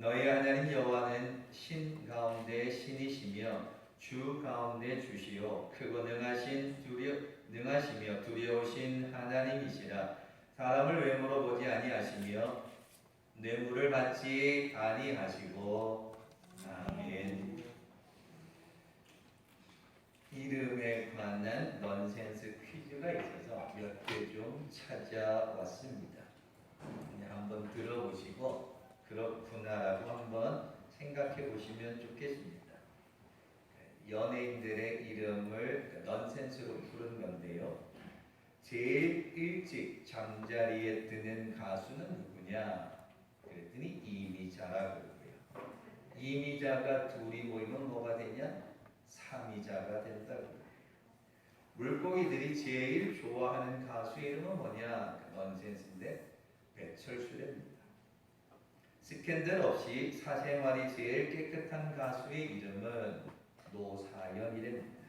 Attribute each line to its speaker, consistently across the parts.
Speaker 1: 너희 하나님 여호와는 신 가운데 신이시며 주 가운데 주시요 크고 능하시며 두려우신 하나님이시라. 사람을 외모로 보지 아니하시며 뇌물을 받지 아니하시고. 아멘. 이름에 관한 넌센스 퀴즈가 있어서 몇 개 좀 찾아왔습니다. 한번 들어보시고 그렇구나라고 한번 생각해 보시면 좋겠습니다. 연예인들의 이름을 넌센스로 부른 건데요. 제일 일찍 잠자리에 드는 가수는 누구냐? 그랬더니 이미자라고 그러고요. 이미자가 둘이 모이면 뭐가 되냐? 삼이자가 된다고요. 물고기들이 제일 좋아하는 가수 이름은 뭐냐? 넌센스인데 배철수랍니다. 스캔들 없이 사생활이 제일 깨끗한 가수의 이름은 노사연이랍니다.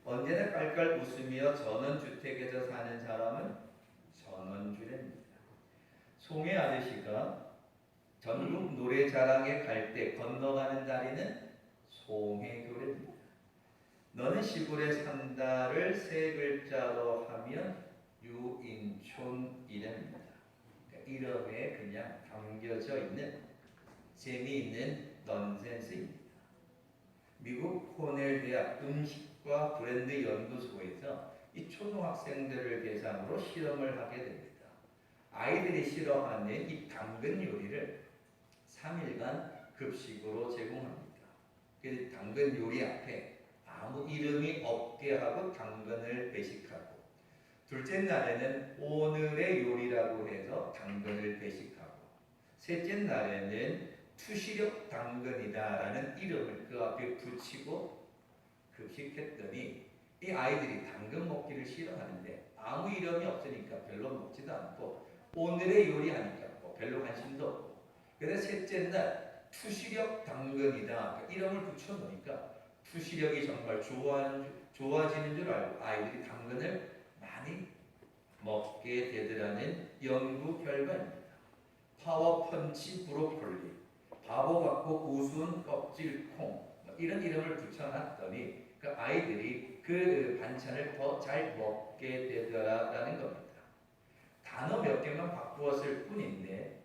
Speaker 1: 언제나 깔깔 웃으며 전원주택에서 사는 사람은 전원주랍니다. 송혜 아저씨가 전국 노래자랑에 갈 때 건너가는 다리는 송혜교랍니다. 너는 시골에 산다를 세 글자로 하면 유인촌이랍니다. 이름에 그냥 담겨져 있는 재미있는 넌센스입니다. 미국 코넬 대학 음식과 브랜드 연구소에서 이 초등학생들을 대상으로 실험을 하게 됩니다. 아이들이 싫어하는 이 당근 요리를 3일간 급식으로 제공합니다. 그래서 당근 요리 앞에 아무 이름이 없게 하고 당근을 배식하고, 둘째 날에는 오늘의 요리라고 해서 당근을 배식하고, 셋째 날에는 투시력 당근이다라는 이름을 그 앞에 붙이고 급식했더니 이 아이들이 당근 먹기를 싫어하는데 아무 이름이 없으니까 별로 먹지도 않고, 오늘의 요리하니까 뭐 별로 관심도 없고, 그래서 셋째 날 투시력 당근이다 이름을 붙여놓으니까 투시력이 정말 좋아지는 줄 알고 아이들이 당근을 많이 먹게 되더라는 연구 결과입니다. 파워펀치 브로콜리, 바보 같고 우스운 껍질콩 이런 이름을 붙여놨더니 그 아이들이 그 반찬을 더 잘 먹게 되더라라는 겁니다. 단어 몇 개만 바꾸었을 뿐인데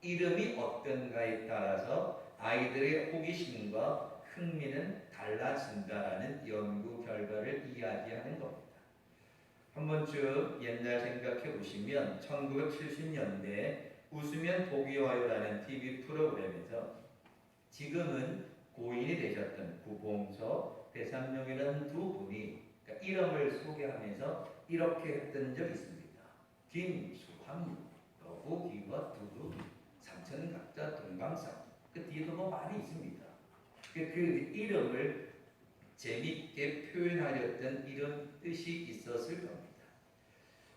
Speaker 1: 이름이 어떤가에 따라서 아이들의 호기심과 흥미는 달라진다라는 연구 결과를 이야기하는 겁니다. 한 번쯤 옛날 생각해 보시면 1970년대 웃으면 복이 와요라는 TV 프로그램에서 지금은 고인이 되셨던 구봉서, 배삼룡이라는 두 분이 그러니까 이름을 소개하면서 이렇게 했던 적이 있습니다. 김수환, 거부, 기와 두루, 삼천각자, 동방산. 그 뒤에도 뭐 많이 있습니다. 그 이름을 재밌게 표현하렸던 이런 뜻이 있었을 겁니다.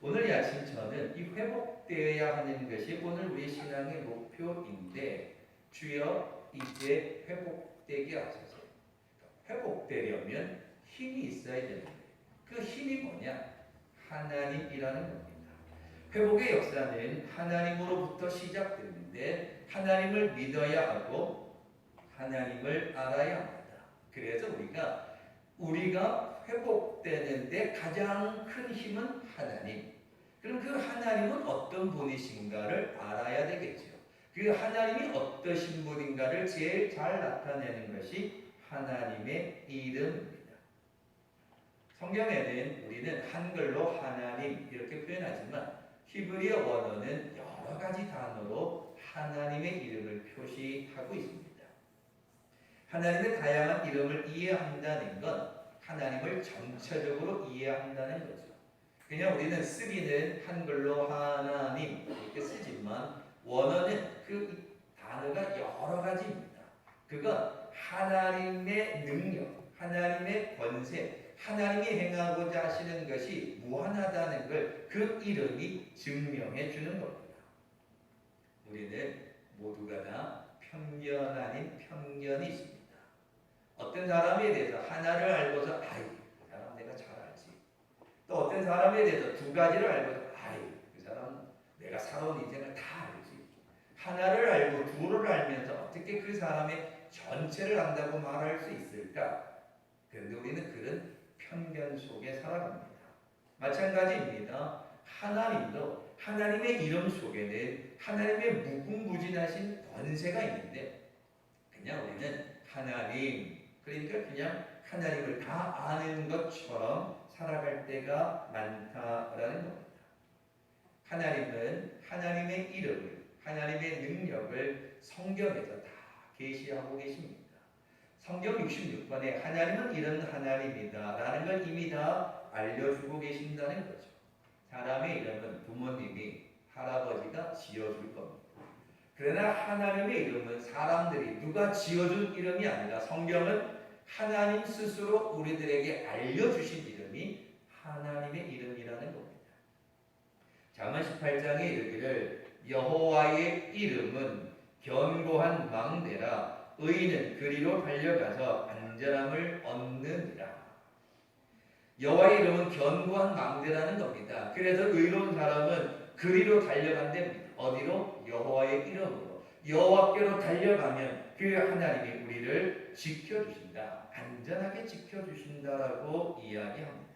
Speaker 1: 오늘 이 아침 저는 이 회복되어야 하는 것이 오늘 우리 신앙의 목표인데, 주여 이제 회복되게 하소서. 회복되려면 힘이 있어야 되는데 그 힘이 뭐냐? 하나님이라는 겁니다. 회복의 역사는 하나님으로부터 시작되는데 하나님을 믿어야 하고 하나님을 알아야 합니다. 그래서 우리가 회복되는데 가장 큰 힘은 하나님. 그럼 그 하나님은 어떤 분이신가를 알아야 되겠죠. 그 하나님이 어떠신 분인가를 제일 잘 나타내는 것이 하나님의 이름입니다. 성경에는 우리는 한글로 하나님 이렇게 표현하지만 히브리어 원어는 여러 가지 단어로 하나님의 이름을 표시하고 있습니다. 하나님의 다양한 이름을 이해한다는 건 하나님을 전체적으로 이해한다는 거죠. 그냥 우리는 쓰기는 한글로 하나님 이렇게 쓰지만 원어는 그 단어가 여러 가지입니다. 그건 하나님의 능력, 하나님의 권세, 하나님이 행하고자 하시는 것이 무한하다는 걸 그 이름이 증명해 주는 겁니다. 우리는 모두가 다 편견 아닌 편견이 있습니다. 어떤 사람에 대해서 하나를 알고서 그 사람 내가 잘 알지. 또 어떤 사람에 대해서 두 가지를 알고서 그 사람 내가 살아온 인생을 다 알지. 하나를 알고 둘을 알면서 어떻게 그 사람의 전체를 안다고 말할 수 있을까? 그런데 우리는 그런 편견 속에 살아갑니다. 마찬가지입니다. 하나님도 하나님의 이름 속에는 하나님의 무궁무진하신 권세가 있는데 그냥 우리는 하나님, 그러니까 그냥 하나님을 다 아는 것처럼 살아갈 때가 많다라는 겁니다. 하나님은 하나님의 이름을, 하나님의 능력을 성경에서 다 계시하고 계십니다. 성경 66권에 하나님은 이런 하나님이다 라는 걸 이미 다 알려주고 계신다는 거죠. 사람의 이름은 부모님이, 할아버지가 지어줄 겁니다. 그러나 하나님의 이름은 사람들이 누가 지어준 이름이 아니라 성경은 하나님 스스로 우리들에게 알려주신 이름이 하나님의 이름이라는 겁니다. 잠언 18장에 이르기를 여호와의 이름은 견고한 망대라 의인은 그리로 달려가서 안전함을 얻느니라. 여호와의 이름은 견고한 망대라는 겁니다. 그래서 의로운 사람은 그리로 달려간답니다. 어디로? 여호와의 이름으로. 여호와께로 달려가면 그 하나님이 우리를 지켜주신다. 안전하게 지켜주신다라고 이야기합니다.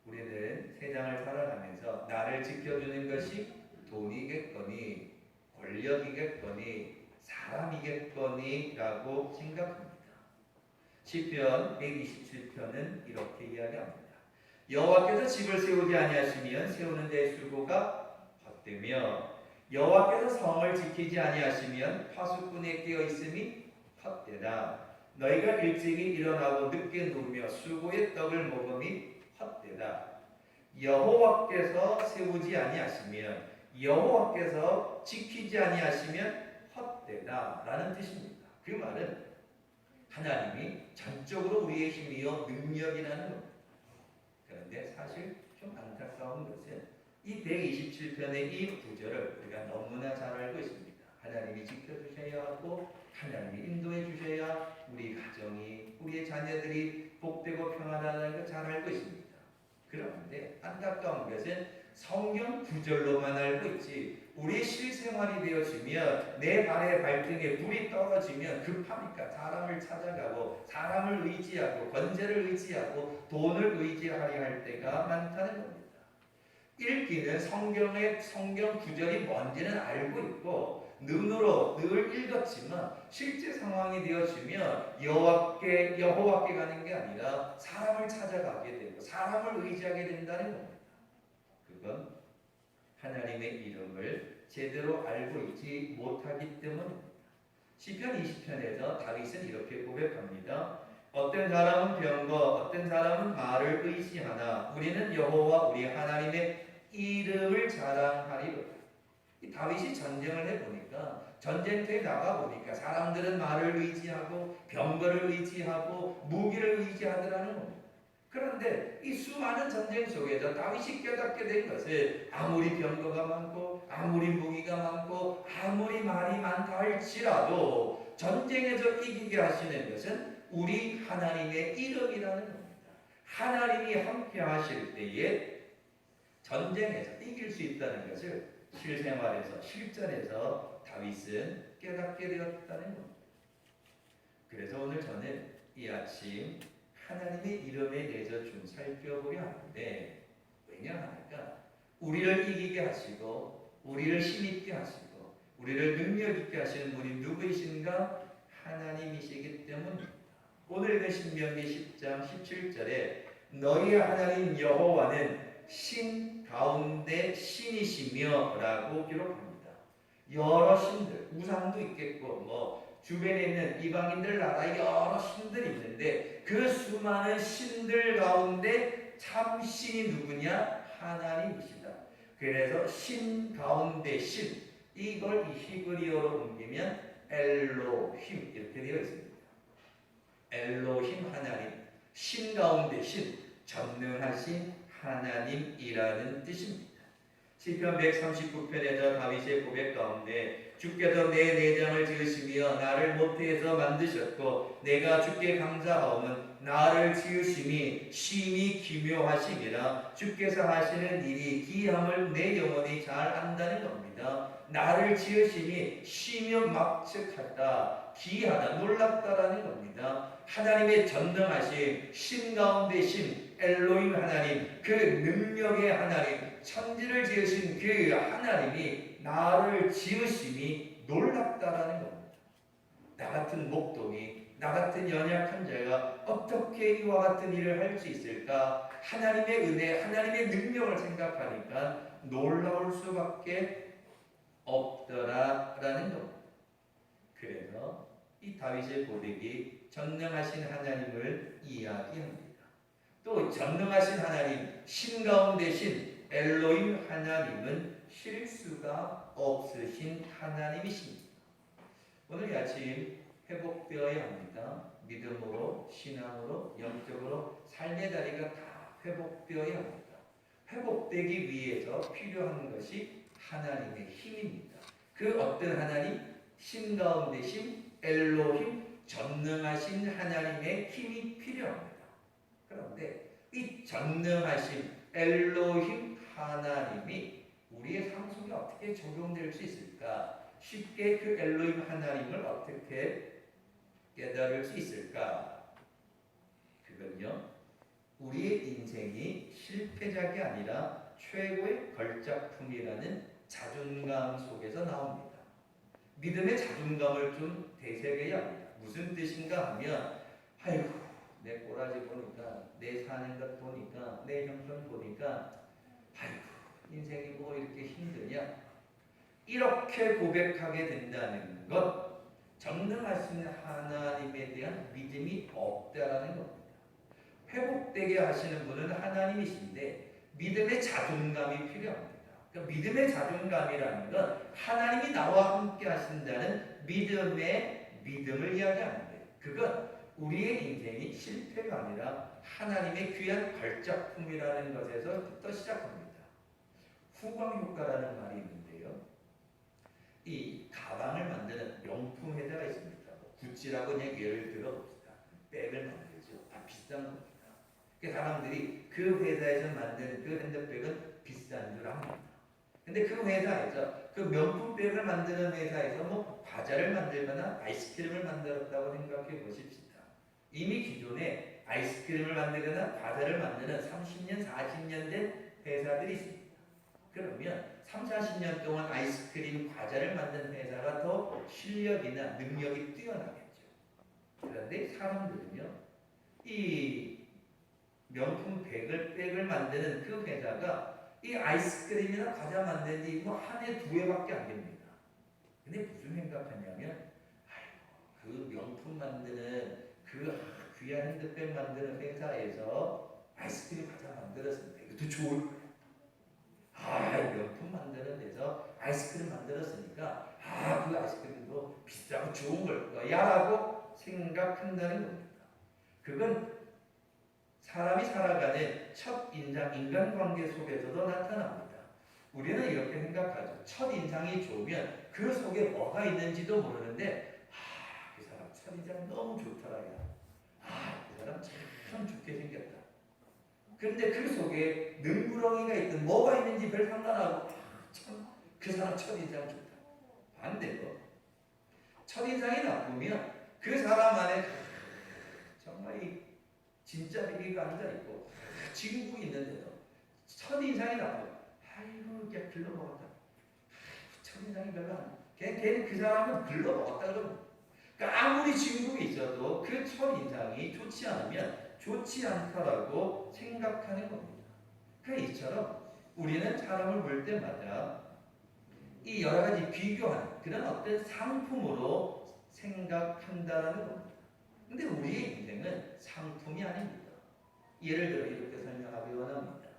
Speaker 1: 우리는 세상을 살아가면서 나를 지켜주는 것이 돈이겠거니 권력이겠거니 사람이겠거니라고 생각합니다. 시편 127편은 이렇게 이야기합니다. 여호와께서 집을 세우지 아니하시면 세우는 데 수고가 헛되며 여호와께서 성을 지키지 아니하시면 파수꾼에 끼어 있음이 헛되다. 너희가 일찍이 일어나고 늦게 누우며 수고의 떡을 먹음이 헛되다. 여호와께서 세우지 아니하시면 여호와께서 지키지 아니하시면 헛되다 라는 뜻입니다. 그 말은 하나님이 전적으로 우리의 힘이요 능력이라는 겁니다. 그런데 사실 좀 안타까운 것은 이 127편의 이 구절을 우리가 너무나 잘 알고 있습니다. 하나님이 지켜주셔야 하고 하나님이 인도해 주셔야 우리 가정이, 우리의 자녀들이 복되고 평안하다는 걸 잘 알고 있습니다. 그런데 안타까운 것은 성경 구절로만 알고 있지 우리의 실생활이 되어지면 내 발에 발등에 불이 떨어지면 급하니까 사람을 찾아가고 사람을 의지하고 권세를 의지하고 돈을 의지하려 할 때가 많다는 겁니다. 읽기는 성경 구절이 뭔지는 알고 있고 눈으로 늘 읽었지만 실제 상황이 되어지면 여호와께 가는 게 아니라 사람을 찾아가게 되고 사람을 의지하게 된다는 겁니다. 그건 하나님의 이름을 제대로 알고 있지 못하기 때문입니다. 시편 20편에서 다윗은 이렇게 고백합니다. 어떤 사람은 병거, 어떤 사람은 말을 의지하나 우리는 여호와 우리 하나님의 이름을 자랑하리로다. 이 다윗이 전쟁을 해보니까 전쟁터에 나가보니까 사람들은 말을 의지하고 병거를 의지하고 무기를 의지하더라는 겁니다. 그런데 이 수많은 전쟁 속에서 다윗이 깨닫게 된 것은 아무리 병거가 많고 아무리 무기가 많고 아무리 말이 많다 할지라도 전쟁에서 이기게 하시는 것은 우리 하나님의 이름이라는 겁니다. 하나님이 함께 하실 때에 전쟁에서 이길 수 있다는 것을 실생활에서 실전에서 다윗은 깨닫게 되었다는 겁니다. 그래서 오늘 저는 이 아침 하나님의 이름에 대해서 좀 살펴보려 하는데 왜냐하니까 우리를 이기게 하시고 우리를 힘있게 하시고 우리를 능력있게 하시는 분이 누구이신가? 하나님이시기 때문입니다. 오늘 신명기 10장 17절에 너희 하나님 여호와는 신 가운데 신이시며 라고 기록합니다. 여러 신들, 우상도 있겠고 주변에 있는 이방인들 나라에 여러 신들이 있는데 그 수많은 신들 가운데 참 신이 누구냐? 하나님이시다. 그래서 신 가운데 신, 이걸 이 히브리어로 옮기면 엘로힘 이렇게 되어 있습니다. 엘로힘 하나님, 신 가운데 신, 전능하신 하나님이라는 뜻입니다. 시편 139편에서 다윗의 고백 가운데 주께서 내 내장을 지으시며 나를 모태에서 만드셨고 내가 주께 감사하오면 나를 지으심이 심히 기묘하심이라 주께서 하시는 일이 기함을 내 영혼이 잘 안다는 겁니다. 나를 지으심이 심히 막측하다, 기하다, 놀랍다라는 겁니다. 하나님의 전능하심, 신 가운데 신, 엘로힘 하나님, 그 능력의 하나님, 천지를 지으신 그 하나님이 나를 지으심이 놀랍다라는 겁니다. 나 같은 목동이, 나 같은 연약한 자가 어떻게 이와 같은 일을 할 수 있을까? 하나님의 은혜, 하나님의 능력을 생각하니까 놀라울 수밖에 없더라라는 겁니다. 그래서 이 다윗의 고백이 전능하신 하나님을 이야기합니다. 또 전능하신 하나님, 신 가운데 신, 엘로힘 하나님은 실수가 없으신 하나님이십니다. 오늘 아침 회복되어야 합니다. 믿음으로, 신앙으로, 영적으로 삶의 다리가 다 회복되어야 합니다. 회복되기 위해서 필요한 것이 하나님의 힘입니다. 그 어떤 하나님? 신 가운데 신, 엘로힘, 전능하신 하나님의 힘이 필요합니다. 그런데 이 전능하신 엘로힘 하나님이 우리의 삶 속에 어떻게 적용될 수 있을까? 쉽게 그 엘로힘 하나님을 어떻게 깨달을 수 있을까? 그건요, 우리의 인생이 실패작이 아니라 최고의 걸작품이라는 자존감 속에서 나옵니다. 믿음의 자존감을 좀 되새겨야 합니다. 무슨 뜻인가 하면, 아이고, 내 꼬라지 보니까, 내 사는 것 보니까, 내 형편 보니까, 아이고, 인생이 뭐 이렇게 힘드냐? 이렇게 고백하게 된다는 것, 전능하신 하나님에 대한 믿음이 없다라는 겁니다. 회복되게 하시는 분은 하나님이신데 믿음의 자존감이 필요합니다. 그러니까 믿음의 자존감이라는 건 하나님이 나와 함께 하신다는 믿음을 이야기하는데, 그건 우리의 인생이 실패가 아니라 하나님의 귀한 걸작품이라는 것에서부터 시작합니다. 후광효과라는 말이 있는데요, 이 가방을 만드는 명품 회사가 있습니다. 구찌라고 그냥 예를 들어 봅시다. 백을 만들죠. 다 비싼 겁니다. 그 사람들이 그 회사에서 만든 그 핸드백은 비싼 줄 압니다. 근데 그 회사에서, 그 명품 백을 만드는 회사에서 뭐 과자를 만들거나 아이스크림을 만들었다고 생각해 보십시다. 이미 기존에 아이스크림을 만들거나 과자를 만드는 30년, 40년 된 회사들이 있습니다. 그러면 30-40년 동안 아이스크림, 과자를 만든 회사가 더 실력이나 능력이 뛰어나겠죠. 그런데 사람들은요, 이 명품 백을 만드는 그 회사가 이 아이스크림이나 과자 만드는 게 뭐 한 해, 두 해밖에 안 됩니다. 근데 무슨 생각하냐면, 그 명품 만드는, 그 귀한 핸드백 만드는 회사에서 아이스크림 과자 만들었습니다. 이것도 좋을 거예요. 명품 만드는 데서 아이스크림 만들었으니까 그 아이스크림도 비싸고 좋은 걸 거야 라고 생각한다는 겁니다. 그건 사람이 살아가는 첫 인상, 인간관계 속에서도 나타납니다. 우리는 이렇게 생각하죠. 첫 인상이 좋으면 그 속에 뭐가 있는지도 모르는데, 그 사람 첫 인상 너무 좋더라. 그 사람 참 좋게 생겼다. 그런데 그 속에 능구렁이가 있든 뭐가 있는지 별 상관하고, 참 그 사람 첫인상 좋다. 반대로 첫인상이 나쁘면 그 사람 안에 정말 이 진짜 비비가 앉아있고 친구 있는데도 첫인상이 나쁘고, 그냥 글러먹었다. 첫인상이 별로 안 돼. 걔는 그 사람은 글러먹었다 그러면, 그러니까 아무리 친구가 있어도 그 첫인상이 좋지 않으면 좋지 않다라고 생각하는 겁니다. 그러니까 이처럼 우리는 사람을 볼 때마다 이 여러 가지 비교하는 그런 어떤 상품으로 생각한다는 겁니다. 근데 우리의 인생은 상품이 아닙니다. 예를 들어 이렇게 설명하기 원합니다.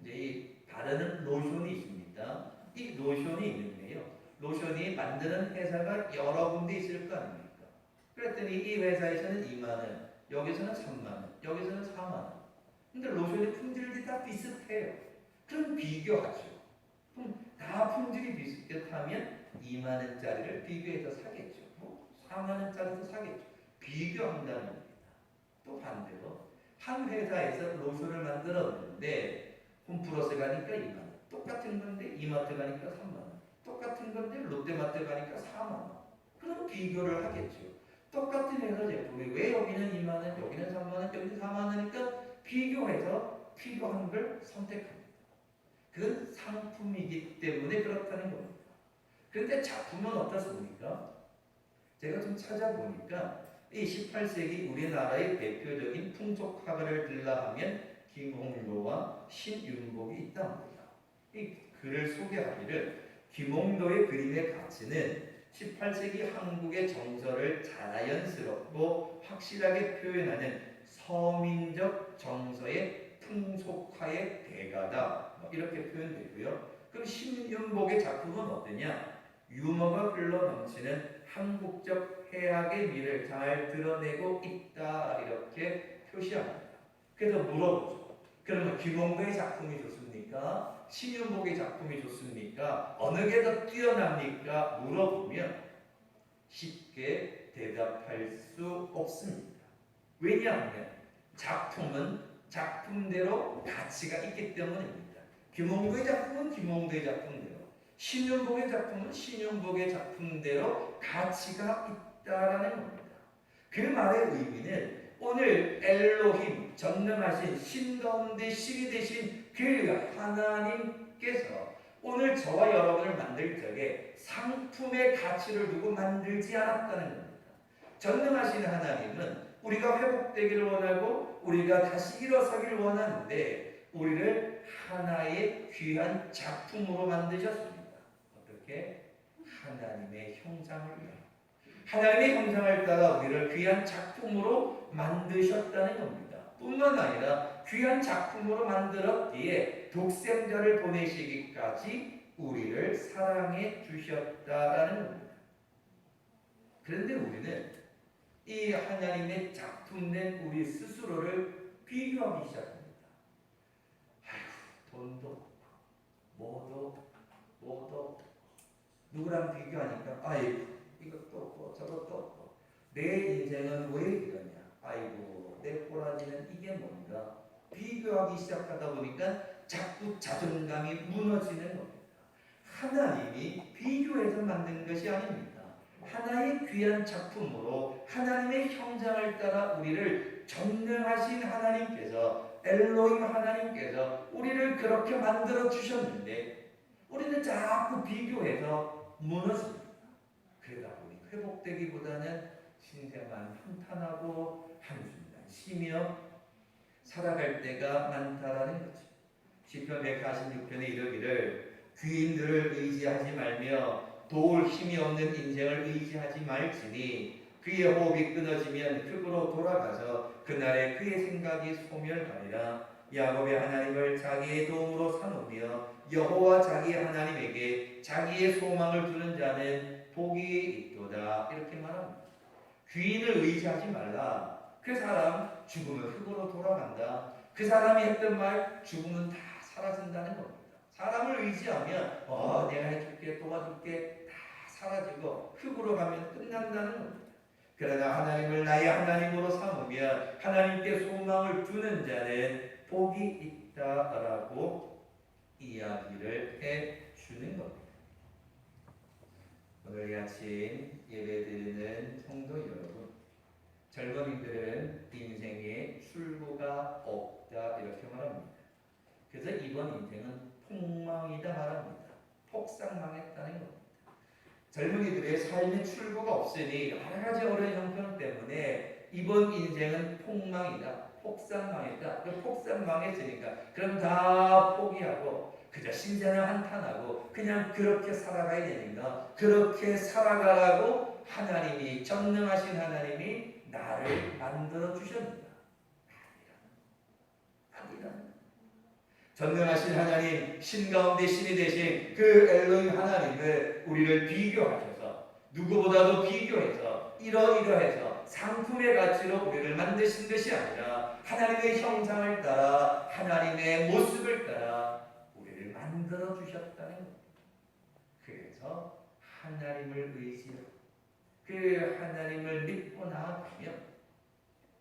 Speaker 1: 이제 이 바르는 로션이 있습니다. 이 로션이 있는데요, 로션이 만드는 회사가 여러 군데 있을 거 아닙니까? 그랬더니 이 회사에서는 2만 원, 여기서는 3만 원, 여기서는 4만 원. 근데 로션의 품질이 다 비슷해요. 그럼 비교하죠. 그럼 다 품질이 비슷하면 2만 원짜리를 비교해서 사겠죠. 뭐 4만 원짜리도 사겠죠. 비교한다는 겁니다. 또 반대로 한 회사에서 로션을 만들었는데 홈플러스 가니까 2만 원, 똑같은 건데 이마트 가니까 3만 원, 똑같은 건데 롯데마트 가니까 4만 원. 그럼 비교를 하겠죠. 똑같은 회사 제품이 왜 여기는 2만 원, 여기는 3만 원, 여기는 4만 원이니까 비교해서 필요한 걸 선택합니다. 그건 상품이기 때문에 그렇다는 겁니다. 그런데 작품은 어떻습니까? 제가 좀 찾아보니까 이 18세기 우리나라의 대표적인 풍속화가를 들라 하면 김홍도와 신윤복이 있답니다. 이 글을 소개하기를 김홍도의 그림의 가치는 18세기 한국의 정서를 자연스럽고 확실하게 표현하는 서민적 정서의 풍속화의 대가다. 이렇게 표현되고요. 그럼 신윤복의 작품은 어떠냐? 유머가 흘러넘치는 한국적 해학의 미를 잘 드러내고 있다. 이렇게 표시합니다. 그래서 물어보죠. 그러면 김홍도의 작품이 좋습니까? 신윤복의 작품이 좋습니까? 어느 게 더 뛰어납니까? 물어보면 쉽게 대답할 수 없습니다. 왜냐하면 작품은 작품대로 가치가 있기 때문입니다. 김홍도의 작품은 김홍도의 작품대로, 신윤복의 작품은 신윤복의 작품대로 가치가 있다라는 겁니다. 그 말의 의미는 오늘 엘로힘 전능하신 신 가운데 신이 되신 그 하나님께서 오늘 저와 여러분을 만들 적에 상품의 가치를 두고 만들지 않았다는 겁니다. 전능하신 하나님은 우리가 회복되기를 원하고 우리가 다시 일어서기를 원하는데 우리를 하나의 귀한 작품으로 만드셨습니다. 어떻게? 하나님의 형상을 위하여. 하나님의 형상을 따라 우리를 귀한 작품으로 만드셨다는 겁니다. 뿐만 아니라 귀한 작품으로 만들었기에 독생자를 보내시기까지 우리를 사랑해 주셨다라는 겁니다. 그런데 우리는 이 하나님의 작품된 우리 스스로를 비교하기 시작합니다. 아휴, 돈도 없고 뭐도 없고 누구랑 비교하니까 아이고 이것도 없고 저것도 없고 내 인생은 왜 이러냐, 아이고 내 꼬라지는 이게 뭔가, 비교하기 시작하다 보니까 자꾸 자존감이 무너지는 겁니다. 하나님이 비교해서 만든 것이 아닙니다. 하나의 귀한 작품으로 하나님의 형상을 따라 우리를 전능하신 하나님께서, 엘로힘 하나님께서 우리를 그렇게 만들어 주셨는데 우리는 자꾸 비교해서 무너집니다. 그러다 보니 회복되기보다는 신세만 한탄하고 한순간 쉬며 살아갈 때가 많다라는 거죠. 시편 146편에 이르기를 귀인들을 의지하지 말며 도울 힘이 없는 인생을 의지하지 말지니 그의 호흡이 끊어지면 흙으로 돌아가서 그날에 그의 생각이 소멸하리라. 야곱의 하나님을 자기의 도움으로 삼으며 여호와 자기 하나님에게 자기의 소망을 두는 자는 복이 있도다. 이렇게 말합니다. 귀인을 의지하지 말라. 그 사람 죽으면 흙으로 돌아간다. 그 사람이 했던 말 죽으면 다 사라진다는 겁니다. 사람을 의지하면 내가 해줄게, 도와줄게, 다 사라지고 흙으로 가면 끝난다는 겁니다. 그러나 하나님을 나의 하나님으로 삼으며 하나님께 소망을 두는 자는 복이 있다라고 이야기를 해주는 겁니다. 오늘 아침 예배드리는 성도 여러분, 젊은이들은 인생에 출구가 없다 이렇게 말합니다. 그래서 이번 인생은 폭망이다 말합니다. 폭삭망했다는 겁니다. 젊은이들의 삶의 출구가 없으니 여러 가지 어려운 형편 때문에 이번 인생은 폭망이다, 폭삭망했다. 폭삭망했으니까 그럼 다 포기하고 그저 신세는 한탄하고 그냥 그렇게 살아가야 되는가? 그렇게 살아가라고 하나님이, 전능하신 하나님이 나를 만들어 주셨는가? 아니라. 전능하신 하나님, 신 가운데 신이 되신 그 엘로힘 하나님을 우리를 비교하셔서, 누구보다도 비교해서 이러이러해서 상품의 가치로 우리를 만드신 것이 아니라 하나님의 형상을 따라 하나님의 모습을 따라 우리를 만들어 주셨다는 겁니다. 그래서 하나님을 의지하고 그 하나님을 믿고 나아가면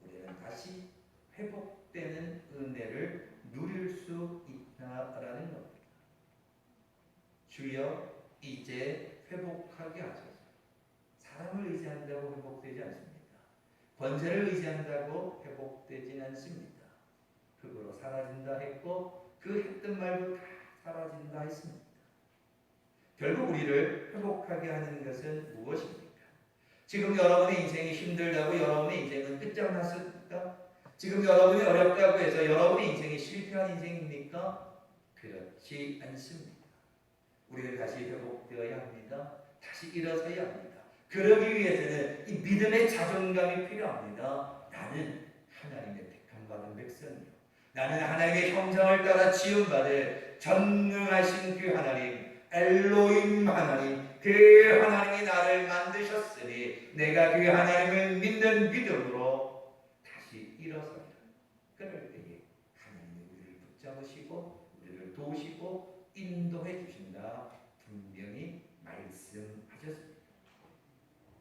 Speaker 1: 우리는 우리는 다시 회복되는 은혜를 누릴 수 있다라는 겁니다. 주여 이제 회복하게 하소서. 사람을 의지한다고 회복되지 않습니다. 권세를 의지한다고 회복되진 않습니다. 흙으로 사라진다 했고 그 했던 말도 다 사라진다 했습니다. 결국 우리를 회복하게 하는 것은 무엇입니까? 지금 여러분의 인생이 힘들다고 여러분의 인생은 끝장났습니까? 지금 여러분이 어렵다고 해서 여러분의 인생이 실패한 인생입니까? 그렇지 않습니다. 우리는 다시 회복되어야 합니다. 다시 일어서야 합니다. 그러기 위해서는 이 믿음의 자존감이 필요합니다. 나는 하나님의 택함 받은 백성이요. 나는 하나님의 형상을 따라 지음받을 전능하신 그 하나님, 엘로힘 하나님, 그 하나님이 나를 만드셨으니 내가 그 하나님을 믿는 믿음으로 다시 일어서야. 그럴 때에 하나님이 우리를 붙잡으시고 우리를 도우시고 인도해 주신다. 분명히 말씀하셨습니다.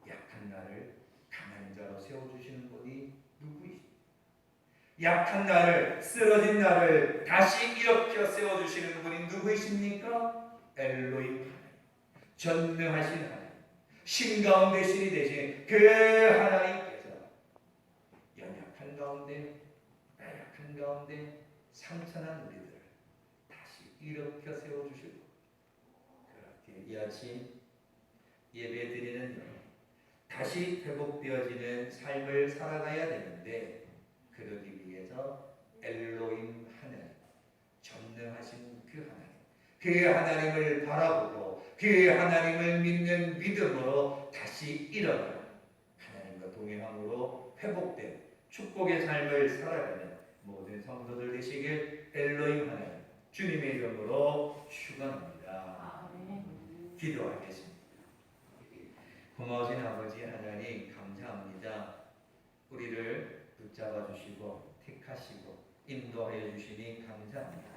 Speaker 1: 약한 나를 강한 자로 세워주시는 분이 누구이십니까? 약한 나를, 쓰러진 나를 다시 일으켜 세워주시는 분이 누구이십니까? 엘로힘 하나님, 전능하신 하나님, 신 가운데 신이 되신 그 하나님께서 연약한 가운데, 나약한 가운데 상처난 우리들을 다시 일으켜 세워주시고, 그렇게 이 아침 예배 드리는 여러분, 다시 회복되어지는 삶을 살아가야 되는데, 그러기 위해서 엘로힘 하나님, 전능하신 그 하나님, 그 하나님을 바라보고 그 하나님을 믿는 믿음으로 다시 일어나 하나님과 동행함으로 회복된 축복의 삶을 살아가는 모든 성도들 되시길 엘로힘 하나님 주님의 이름으로 축원합니다. 기도하겠습니다. 고마우신 아버지 하나님 감사합니다. 우리를 붙잡아 주시고 택하시고 인도하여 주시니 감사합니다.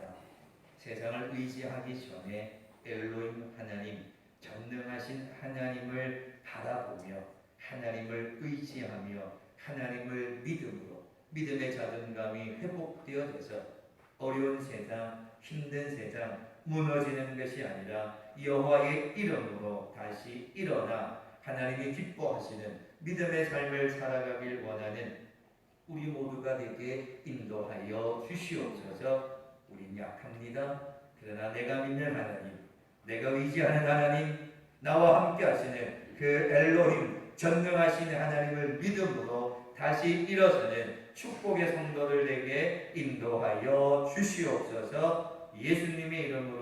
Speaker 1: 세상을 의지하기 전에 엘로힘 하나님, 전능하신 하나님을 바라보며 하나님을 의지하며 하나님을 믿음으로 믿음의 자존감이 회복되어져서 어려운 세상, 힘든 세상, 무너지는 것이 아니라 여호와의 이름으로 다시 일어나 하나님이 기뻐하시는 믿음의 삶을 살아가길 원하는 우리 모두가 되게 인도하여 주시옵소서. 우린 약합니다. 그러나 내가 믿는 하나님, 내가 의지하는 하나님, 나와 함께 하시는 그 엘로힘, 전능하신 하나님을 믿음으로 다시 일어서는 축복의 성도들에게 인도하여 주시옵소서. 예수님의 이름으로